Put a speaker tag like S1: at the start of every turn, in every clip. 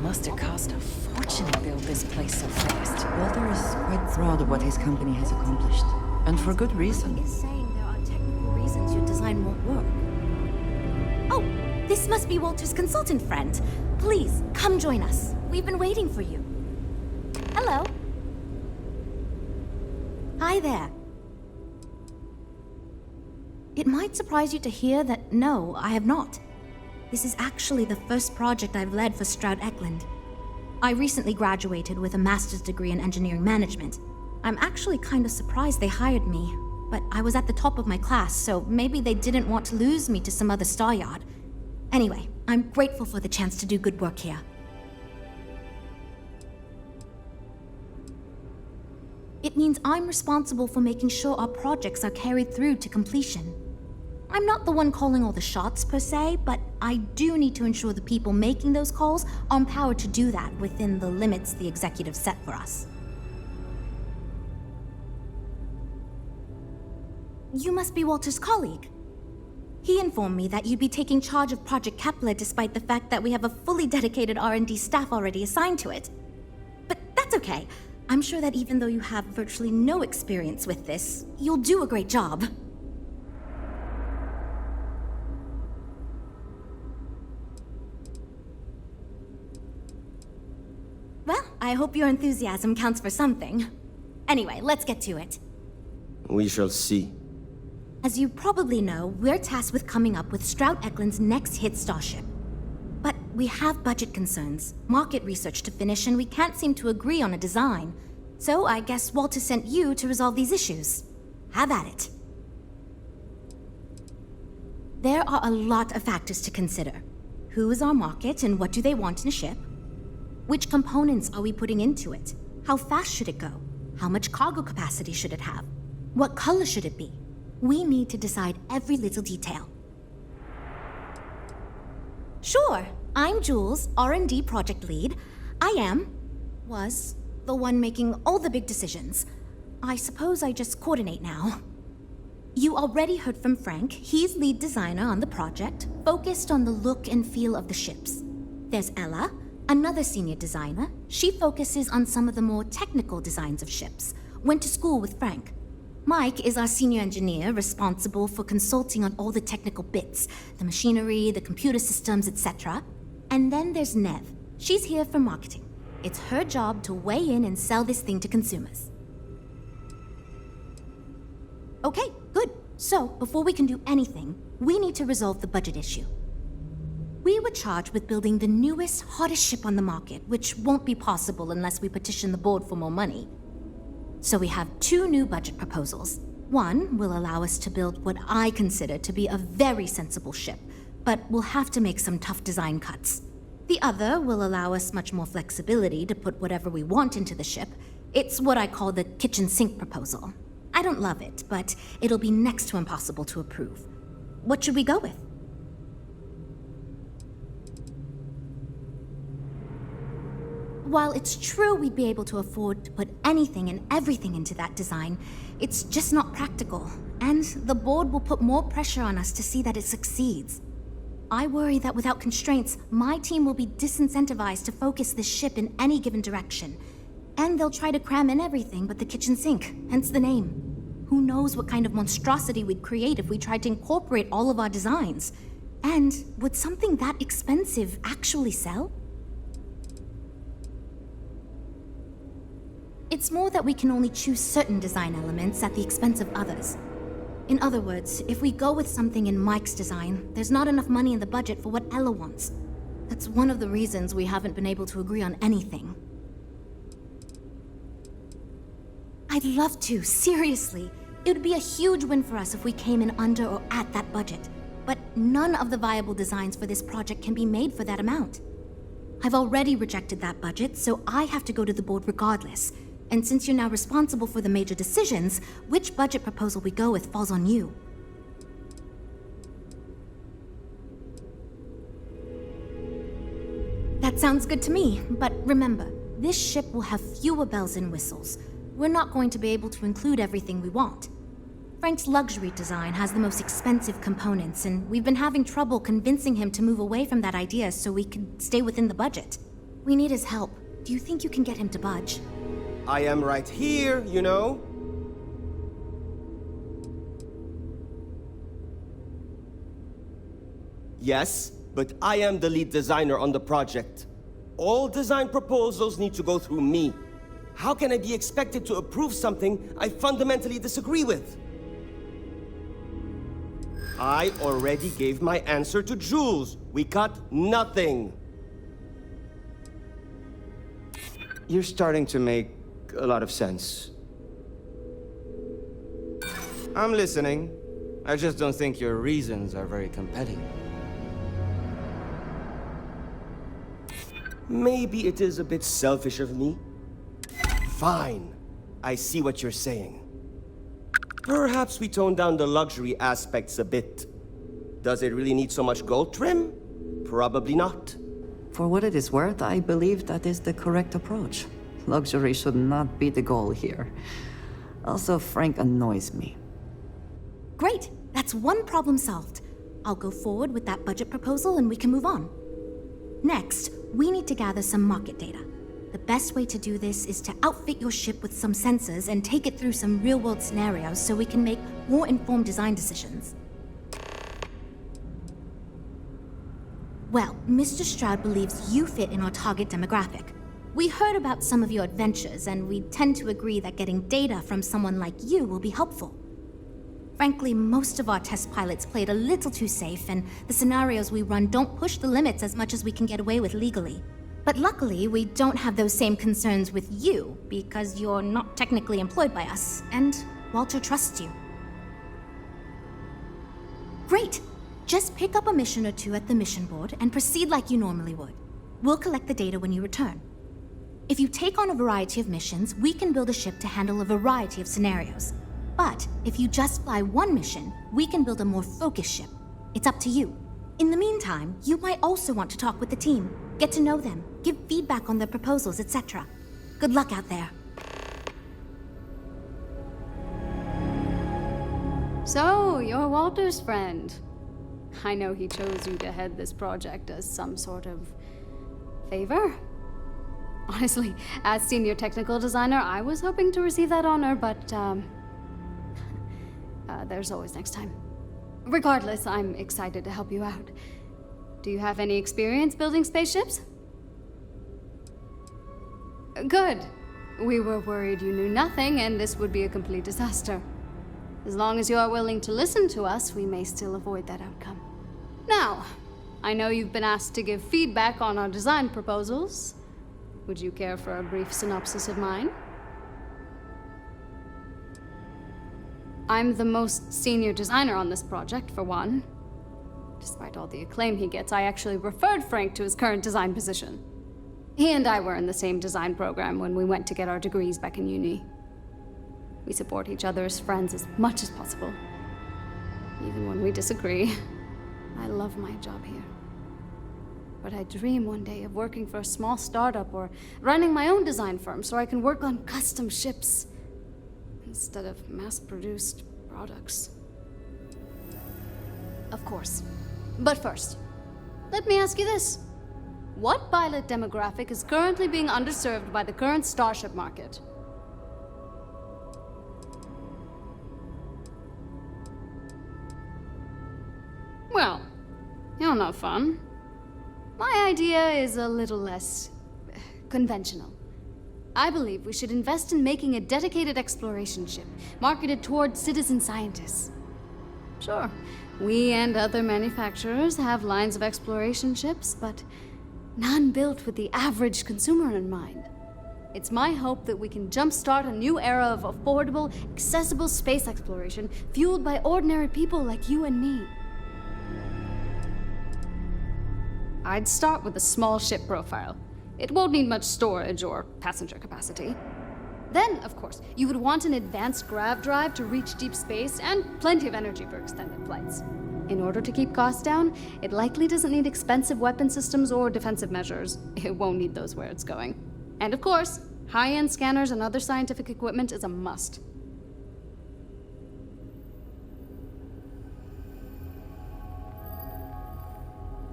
S1: Must have cost a fortune to build this place so fast.
S2: Walter is quite proud of what his company has accomplished. And for good reason.
S3: Is saying there are technical reasons your design won't work. Oh, this must be Walter's consultant friend. Please, come join us. We've been waiting for you. Hello. Hi there. It might surprise you to hear that no, I have not. This is actually the first project I've led for Stroud Eklund. I recently graduated with a master's degree in engineering management. I'm actually kind of surprised they hired me, but I was at the top of my class, so maybe they didn't want to lose me to some other star yard. Anyway, I'm grateful for the chance to do good work here. It means I'm responsible for making sure our projects are carried through to completion. I'm not the one calling all the shots per se, but I do need to ensure the people making those calls are empowered to do that within the limits the executive set for us. You must be Walter's colleague. He informed me that you'd be taking charge of Project Kepler despite the fact that we have a fully dedicated R&D staff already assigned to it. But that's okay. I'm sure that even though you have virtually no experience with this, you'll do a great job. Well, I hope your enthusiasm counts for something. Anyway, let's get to it.
S4: We shall see.
S3: As you probably know, we're tasked with coming up with Stroud Eklund's next hit starship. But we have budget concerns, market research to finish, and we can't seem to agree on a design. So I guess Walter sent you to resolve these issues. Have at it. There are a lot of factors to consider. Who is our market and what do they want in a ship? Which components are we putting into it? How fast should it go? How much cargo capacity should it have? What color should it be? We need to decide every little detail. Sure, I'm Jules, R&D project lead. was the one making all the big decisions. I suppose I just coordinate now. You already heard from Frank. He's lead designer on the project, focused on the look and feel of the ships. There's Ella, another senior designer. She focuses on some of the more technical designs of ships. Went to school with Frank. Mike is our senior engineer, responsible for consulting on all the technical bits, the machinery, the computer systems, etc. And then there's Nev. She's here for marketing. It's her job to weigh in and sell this thing to consumers. Okay, good. So, before we can do anything, we need to resolve the budget issue. We were charged with building the newest, hottest ship on the market, which won't be possible unless we petition the board for more money. So we have two new budget proposals. One will allow us to build what I consider to be a very sensible ship, but we'll have to make some tough design cuts. The other will allow us much more flexibility to put whatever we want into the ship. It's what I call the kitchen sink proposal. I don't love it, but it'll be next to impossible to approve. What should we go with? While it's true we'd be able to afford to put anything and everything into that design, it's just not practical, and the board will put more pressure on us to see that it succeeds. I worry that without constraints, my team will be disincentivized to focus this ship in any given direction, and they'll try to cram in everything but the kitchen sink, hence the name. Who knows what kind of monstrosity we'd create if we tried to incorporate all of our designs? And would something that expensive actually sell? It's more that we can only choose certain design elements at the expense of others. In other words, if we go with something in Mike's design, there's not enough money in the budget for what Ella wants. That's one of the reasons we haven't been able to agree on anything. I'd love to, seriously. It would be a huge win for us if we came in under or at that budget. But none of the viable designs for this project can be made for that amount. I've already rejected that budget, so I have to go to the board regardless. And since you're now responsible for the major decisions, which budget proposal we go with falls on you. That sounds good to me, but remember, this ship will have fewer bells and whistles. We're not going to be able to include everything we want. Frank's luxury design has the most expensive components, and we've been having trouble convincing him to move away from that idea so we could stay within the budget. We need his help. Do you think you can get him to budge?
S4: I am right here, you know? Yes, but I am the lead designer on the project. All design proposals need to go through me. How can I be expected to approve something I fundamentally disagree with? I already gave my answer to Jules. We got nothing. You're starting to make a lot of sense. I'm listening. I just don't think your reasons are very compelling. Maybe it is a bit selfish of me. Fine. I see what you're saying. Perhaps we tone down the luxury aspects a bit. Does it really need so much gold trim? Probably not.
S2: For what it is worth, I believe that is the correct approach. Luxury should not be the goal here. Also, Frank annoys me.
S3: Great! That's one problem solved. I'll go forward with that budget proposal and we can move on. Next, we need to gather some market data. The best way to do this is to outfit your ship with some sensors and take it through some real-world scenarios so we can make more informed design decisions. Well, Mr. Stroud believes you fit in our target demographic. We heard about some of your adventures, and we tend to agree that getting data from someone like you will be helpful. Frankly, most of our test pilots played a little too safe, and the scenarios we run don't push the limits as much as we can get away with legally. But luckily, we don't have those same concerns with you, because you're not technically employed by us, and Walter trusts you. Great! Just pick up a mission or two at the mission board and proceed like you normally would. We'll collect the data when you return. If you take on a variety of missions, we can build a ship to handle a variety of scenarios. But if you just fly one mission, we can build a more focused ship. It's up to you. In the meantime, you might also want to talk with the team, get to know them, give feedback on their proposals, etc. Good luck out there.
S5: So, you're Walter's friend. I know he chose you to head this project as some sort of favor. Honestly, as senior technical designer, I was hoping to receive that honor, but there's always next time. Regardless, I'm excited to help you out. Do you have any experience building spaceships? Good. We were worried you knew nothing, and this would be a complete disaster. As long as you are willing to listen to us, we may still avoid that outcome. Now, I know you've been asked to give feedback on our design proposals. Would you care for a brief synopsis of mine? I'm the most senior designer on this project, for one. Despite all the acclaim he gets, I actually referred Frank to his current design position. He and I were in the same design program when we went to get our degrees back in uni. We support each other as friends as much as possible. Even when we disagree. I love my job here. But I dream one day of working for a small startup or running my own design firm so I can work on custom ships instead of mass-produced products. Of course. But first, let me ask you this. What pilot demographic is currently being underserved by the current starship market? Well, you're not fun. My idea is a little less conventional. I believe we should invest in making a dedicated exploration ship, marketed toward citizen scientists. Sure, we and other manufacturers have lines of exploration ships, but none built with the average consumer in mind. It's my hope that we can jumpstart a new era of affordable, accessible space exploration, fueled by ordinary people like you and me. I'd start with a small ship profile. It won't need much storage or passenger capacity. Then, of course, you would want an advanced grav drive to reach deep space and plenty of energy for extended flights. In order to keep costs down, it likely doesn't need expensive weapon systems or defensive measures. It won't need those where it's going. And of course, high-end scanners and other scientific equipment is a must.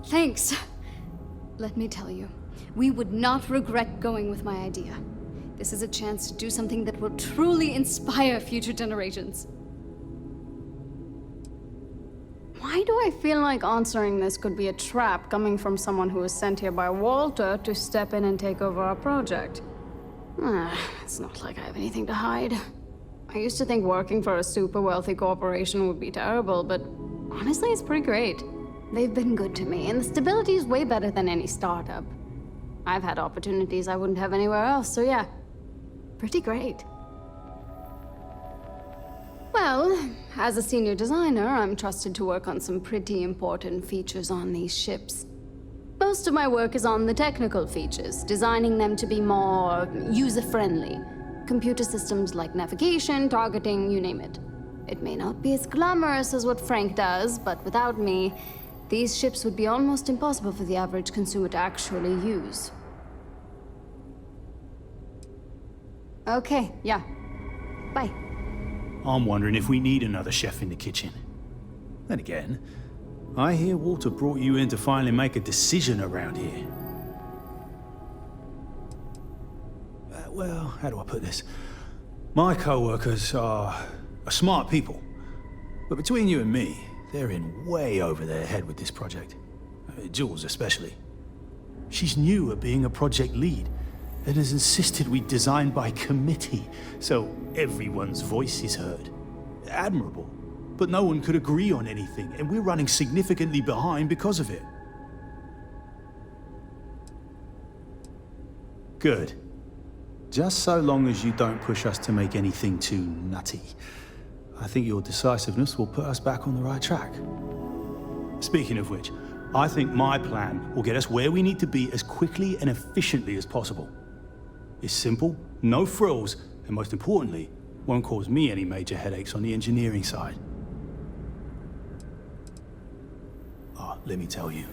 S5: Thanks. Let me tell you, We would not regret going with my idea. This is a chance to do something that will truly inspire future generations. Why do I feel like answering this could be a trap coming from someone who was sent here by Walter to step in and take over our project? It's not like I have anything to hide. I used to think working for a super wealthy corporation would be terrible, but honestly, it's pretty great. They've been good to me, and the stability is way better than any startup. I've had opportunities I wouldn't have anywhere else, so yeah, pretty great. Well, as a senior designer, I'm trusted to work on some pretty important features on these ships. Most of my work is on the technical features, designing them to be more user-friendly. Computer systems like navigation, targeting, you name it. It may not be as glamorous as what Frank does, but without me, these ships would be almost impossible for the average consumer to actually use. Okay, yeah. Bye.
S6: I'm wondering if we need another chef in the kitchen. Then again, I hear Walter brought you in to finally make a decision around here. Well, how do I put this? My co-workers are smart people. But between you and me, they're in way over their head with this project. Jules especially. She's new at being a project lead and has insisted we design by committee, so everyone's voice is heard. Admirable. But no one could agree on anything, and we're running significantly behind because of it. Good. Just so long as you don't push us to make anything too nutty. I think your decisiveness will put us back on the right track. Speaking of which, I think my plan will get us where we need to be as quickly and efficiently as possible. It's simple, no frills, and most importantly, won't cause me any major headaches on the engineering side. Let me tell you,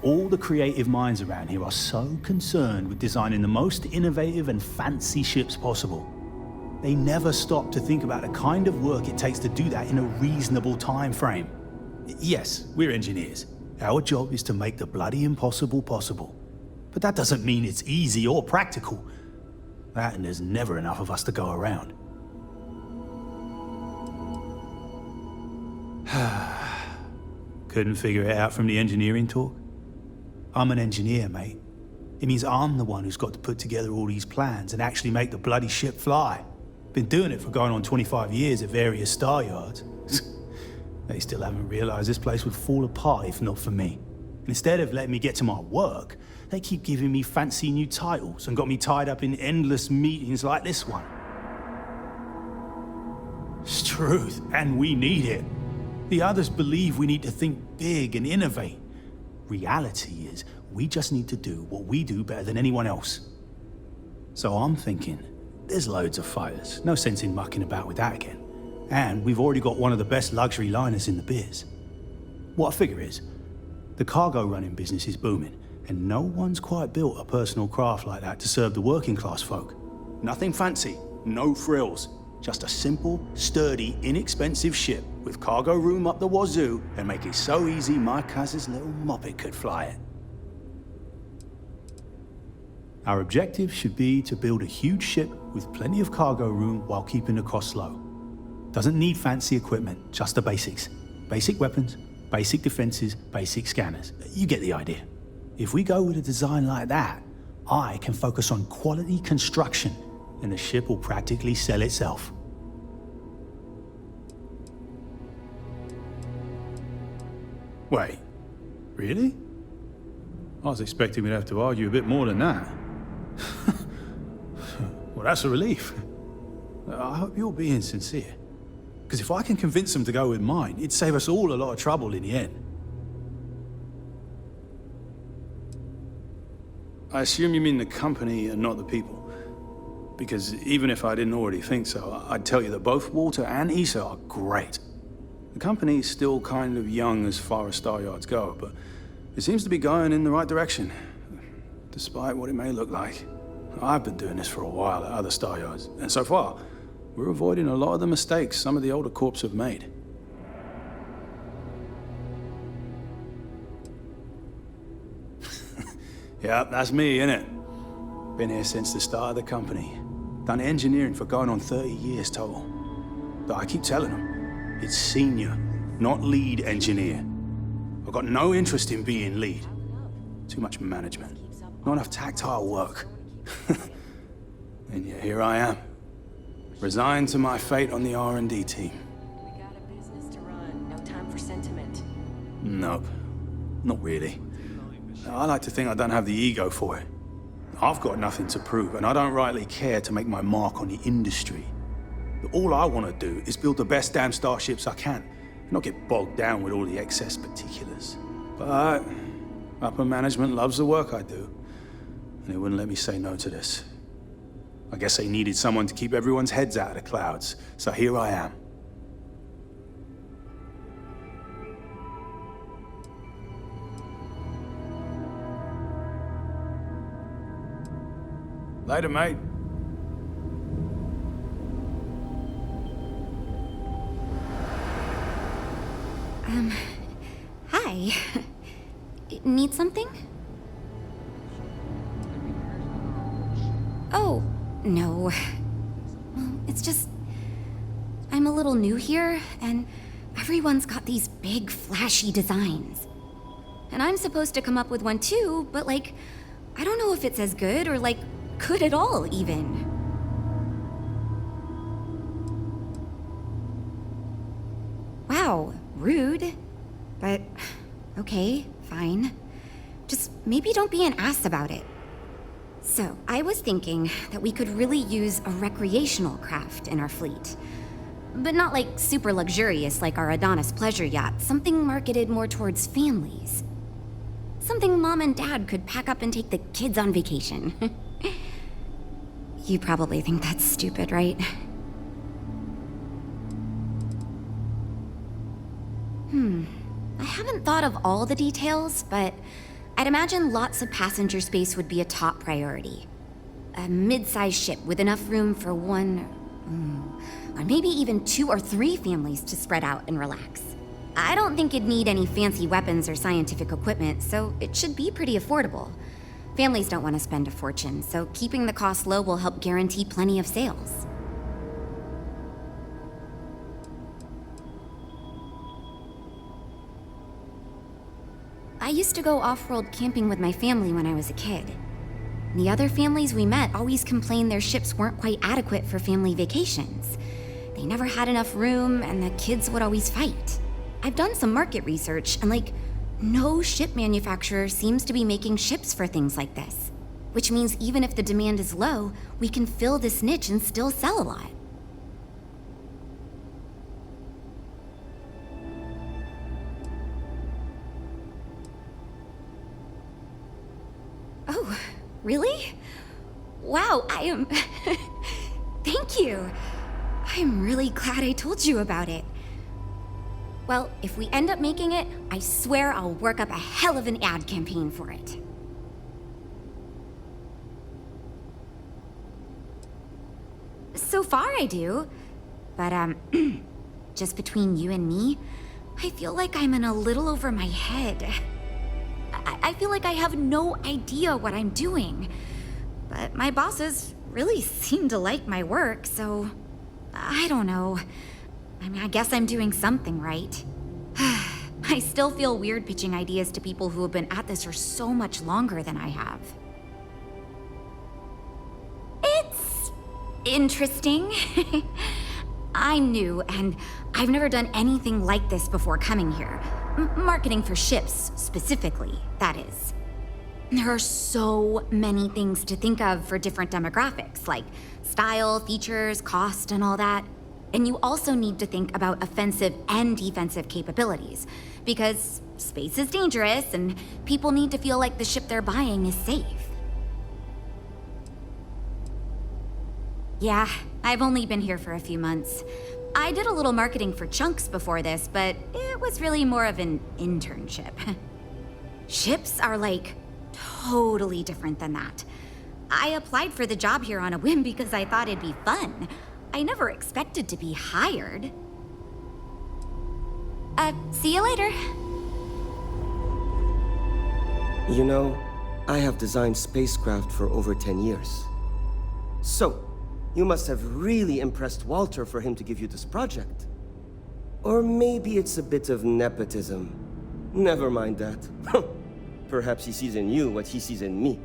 S6: all the creative minds around here are so concerned with designing the most innovative and fancy ships possible. They never stop to think about the kind of work it takes to do that in a reasonable time frame. Yes, we're engineers. Our job is to make the bloody impossible possible. But that doesn't mean it's easy or practical. That and there's never enough of us to go around. Couldn't figure it out from the engineering talk? I'm an engineer, mate. It means I'm the one who's got to put together all these plans and actually make the bloody ship fly. Been doing it for going on 25 years at various star yards. They still haven't realized this place would fall apart if not for me. And instead of letting me get to my work, they keep giving me fancy new titles and got me tied up in endless meetings like this one. It's truth, and we need it. The others believe we need to think big and innovate. Reality is, we just need to do what we do better than anyone else. So I'm thinking, there's loads of fighters. No sense in mucking about with that again. And we've already got one of the best luxury liners in the biz. What I figure is, the cargo running business is booming, and no one's quite built a personal craft like that to serve the working class folk. Nothing fancy, no frills. Just a simple, sturdy, inexpensive ship with cargo room up the wazoo and make it so easy my cousin's little moppet could fly it. Our objective should be to build a huge ship with plenty of cargo room while keeping the costs low. Doesn't need fancy equipment, just the basics. Basic weapons, basic defenses, basic scanners. You get the idea. If we go with a design like that, I can focus on quality construction and the ship will practically sell itself. Wait, really? I was expecting we'd have to argue a bit more than that. Well, that's a relief. I hope you're being sincere. Because if I can convince them to go with mine, it'd save us all a lot of trouble in the end. I assume you mean the company and not the people. Because even if I didn't already think so, I'd tell you that both Walter and Issa are great. The company's still kind of young as far as Star Yards go, but it seems to be going in the right direction, despite what it may look like. I've been doing this for a while at other Star Yards, and so far, we're avoiding a lot of the mistakes some of the older corps have made. Yeah, that's me, innit? Been here since the start of the company. Done engineering for going on 30 years total. But I keep telling them, it's senior, not lead engineer. I've got no interest in being lead. Too much management. Not enough tactile work. And yet here I am. Resigned to my fate on the R&D team.
S1: We got a business to run. No time for sentiment.
S6: Nope. Not really. I like to think I don't have the ego for it. I've got nothing to prove, and I don't rightly care to make my mark on the industry. But all I want to do is build the best damn starships I can, not get bogged down with all the excess particulars. But upper management loves the work I do, and they wouldn't let me say no to this. I guess they needed someone to keep everyone's heads out of the clouds, so here I am. Later, mate.
S3: Hi. Need something? Oh, no. It's just... I'm a little new here, and everyone's got these big, flashy designs. And I'm supposed to come up with one too, but like, I don't know if it's as good or like, good at all, even. Wow, rude. But, okay, fine. Just maybe don't be an ass about it. So, I was thinking that we could really use a recreational craft in our fleet. But not like super luxurious like our Adonis pleasure yacht, something marketed more towards families. Something mom and dad could pack up and take the kids on vacation. You probably think that's stupid, right? I haven't thought of all the details, but I'd imagine lots of passenger space would be a top priority. A mid-sized ship with enough room for one, or maybe even 2 or 3 families to spread out and relax. I don't think it'd need any fancy weapons or scientific equipment, so it should be pretty affordable. Families don't want to spend a fortune, so keeping the cost low will help guarantee plenty of sales. I used to go off-world camping with my family when I was a kid. The other families we met always complained their ships weren't quite adequate for family vacations. They never had enough room, and the kids would always fight. I've done some market research, and like, no ship manufacturer seems to be making ships for things like this. Which means even if the demand is low, we can fill this niche and still sell a lot. Oh, really? Wow, I am... Thank you. I'm really glad I told you about it. Well, if we end up making it, I swear I'll work up a hell of an ad campaign for it. So far I do. But, just between you and me, I feel like I'm in a little over my head. I feel like I have no idea what I'm doing. But my bosses really seem to like my work, so... I don't know. I mean, I guess I'm doing something right. I still feel weird pitching ideas to people who have been at this for so much longer than I have. It's interesting. I'm new, and I've never done anything like this before coming here. Marketing for ships, specifically, that is. There are so many things to think of for different demographics, like style, features, cost, and all that. And you also need to think about offensive and defensive capabilities, because space is dangerous and people need to feel like the ship they're buying is safe. Yeah, I've only been here for a few months. I did a little marketing for Chunks before this, but it was really more of an internship. Ships are like totally different than that. I applied for the job here on a whim because I thought it'd be fun. I never expected to be hired. See you later.
S4: You know, I have designed spacecraft for over 10 years. So, you must have really impressed Walter for him to give you this project. Or maybe it's a bit of nepotism. Never mind that. Perhaps he sees in you what he sees in me.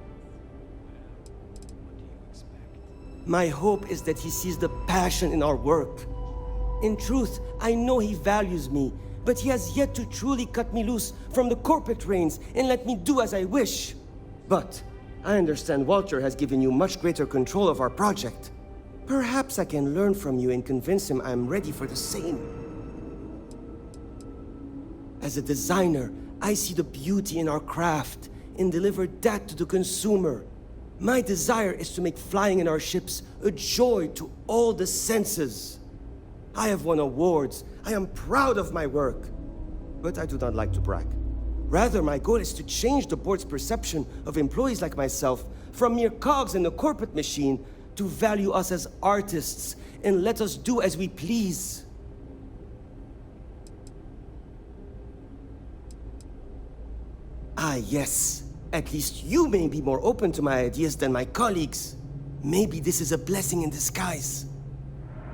S4: My hope is that he sees the passion in our work. In truth, I know he values me, but he has yet to truly cut me loose from the corporate reins and let me do as I wish. But I understand Walter has given you much greater control of our project. Perhaps I can learn from you and convince him I'm ready for the same. As a designer, I see the beauty in our craft and deliver that to the consumer. My desire is to make flying in our ships a joy to all the senses. I have won awards. I am proud of my work. But I do not like to brag. Rather, my goal is to change the board's perception of employees like myself from mere cogs in the corporate machine to value us as artists and let us do as we please. Ah, yes. At least you may be more open to my ideas than my colleagues. Maybe this is a blessing in disguise.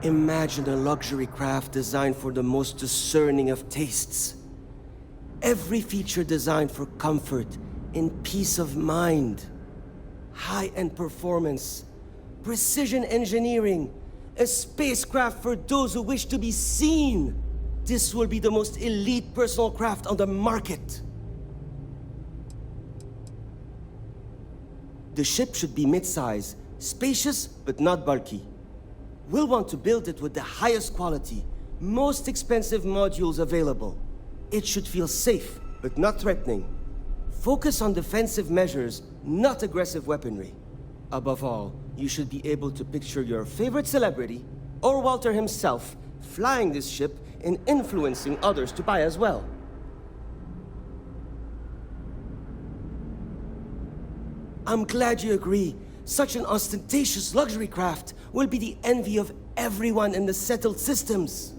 S4: Imagine a luxury craft designed for the most discerning of tastes. Every feature designed for comfort and peace of mind. High-end performance, precision engineering, a spacecraft for those who wish to be seen. This will be the most elite personal craft on the market. The ship should be mid-size, spacious but not bulky. We'll want to build it with the highest quality, most expensive modules available. It should feel safe, but not threatening. Focus on defensive measures, not aggressive weaponry. Above all, you should be able to picture your favorite celebrity, or Walter himself, flying this ship and influencing others to buy as well. I'm glad you agree. Such an ostentatious luxury craft will be the envy of everyone in the settled systems.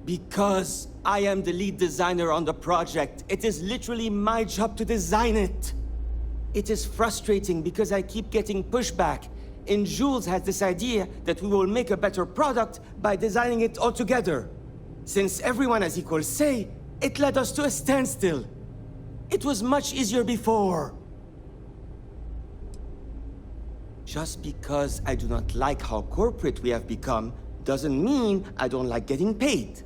S4: Because I am the lead designer on the project, it is literally my job to design it. It is frustrating because I keep getting pushback, and Jules has this idea that we will make a better product by designing it all together. Since everyone has equal say, it led us to a standstill. It was much easier before. Just because I do not like how corporate we have become, doesn't mean I don't like getting paid.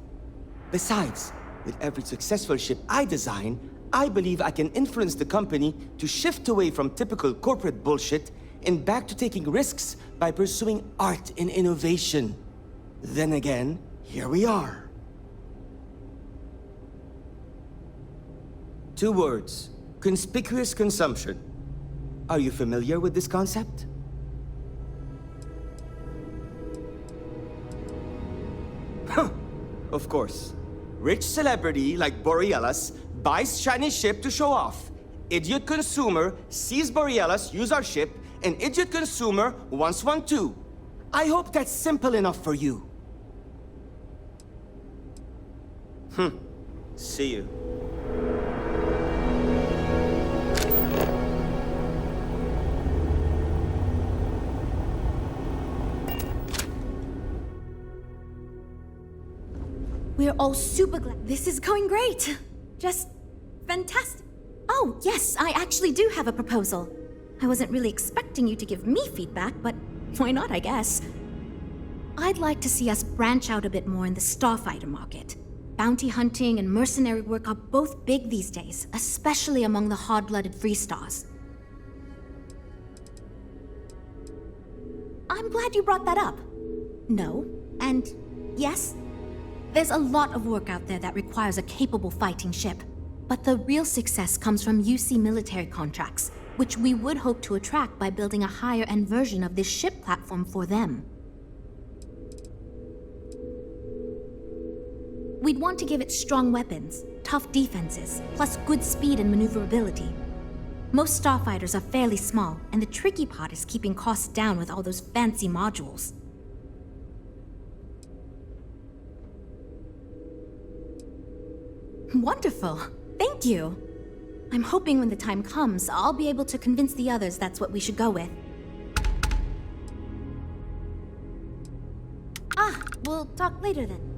S4: Besides, with every successful ship I design, I believe I can influence the company to shift away from typical corporate bullshit and back to taking risks by pursuing art and innovation. Then again, here we are. 2 words. Conspicuous consumption. Are you familiar with this concept? Huh. Of course. Rich celebrity like Borealis buys shiny ship to show off. Idiot consumer sees Borealis use our ship, and idiot consumer wants one too. I hope that's simple enough for you. See you.
S3: We're all super glad. This is going great. Just fantastic. Oh, yes, I actually do have a proposal. I wasn't really expecting you to give me feedback, but why not, I guess. I'd like to see us branch out a bit more in the starfighter market. Bounty hunting and mercenary work are both big these days, especially among the hard-blooded Freestars. I'm glad you brought that up. No, and yes, there's a lot of work out there that requires a capable fighting ship. But the real success comes from UC military contracts, which we would hope to attract by building a higher-end version of this ship platform for them. We'd want to give it strong weapons, tough defenses, plus good speed and maneuverability. Most starfighters are fairly small, and the tricky part is keeping costs down with all those fancy modules. Wonderful. Thank you. I'm hoping when the time comes, I'll be able to convince the others that's what we should go with. Ah, we'll talk later then.